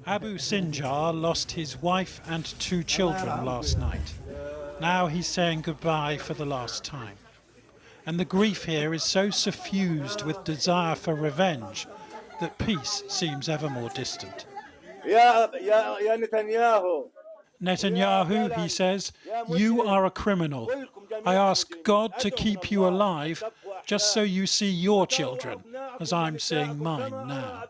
Abu Sinjar lost his wife and 2 children last night. Now he's saying goodbye for the last time. And the grief here is so suffused with desire for revenge that peace seems ever more distant. Netanyahu, he says, you are a criminal. I ask God to keep you alive just so you see your children, as I'm seeing mine now.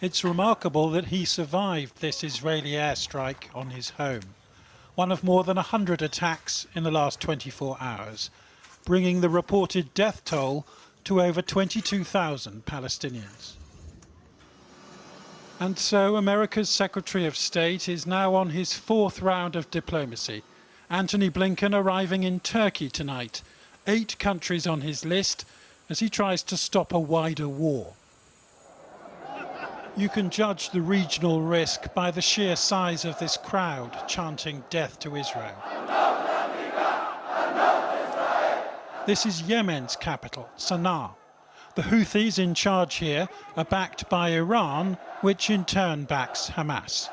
It's remarkable that he survived this Israeli airstrike on his home, one of more than 100 attacks in the last 24 hours, bringing the reported death toll to over 22,000 Palestinians. And so America's Secretary of State is now on his 4th round of diplomacy. Antony Blinken arriving in Turkey tonight, 8 countries on his list as he tries to stop a wider war. You can judge the regional risk by the sheer size of this crowd chanting death to Israel. This is Yemen's capital, Sana'a. The Houthis in charge here are backed by Iran, which in turn backs Hamas.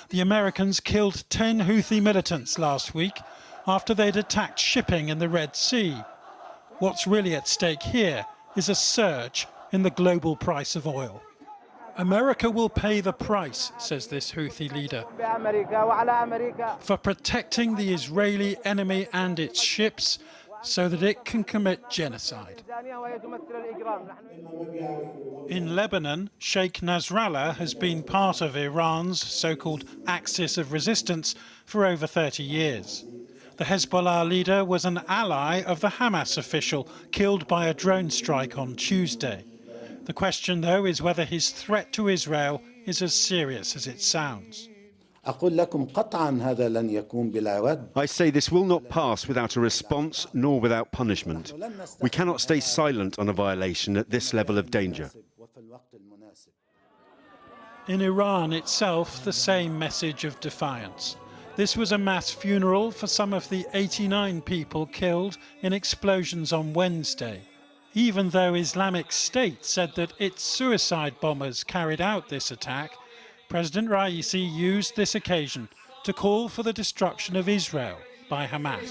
The Americans killed 10 Houthi militants last week after they'd attacked shipping in the Red Sea. What's really at stake here is a surge in the global price of oil. America will pay the price, says this Houthi leader, for protecting the Israeli enemy and its ships so that it can commit genocide. In Lebanon, Sheikh Nasrallah has been part of Iran's so-called axis of resistance for over 30 years. The Hezbollah leader was an ally of the Hamas official killed by a drone strike on Tuesday. The question, though, is whether his threat to Israel is as serious as it sounds. I say this will not pass without a response nor without punishment. We cannot stay silent on a violation at this level of danger. In Iran itself, the same message of defiance. This was a mass funeral for some of the 89 people killed in explosions on Wednesday. Even though Islamic State said that its suicide bombers carried out this attack, President Raisi used this occasion to call for the destruction of Israel by Hamas.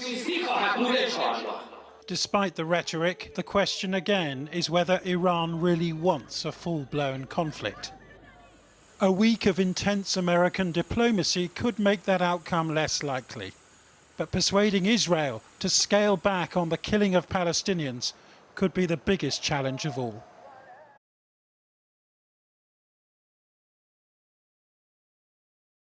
Despite the rhetoric, the question again is whether Iran really wants a full-blown conflict. A week of intense American diplomacy could make that outcome less likely. But persuading Israel to scale back on the killing of Palestinians could be the biggest challenge of all.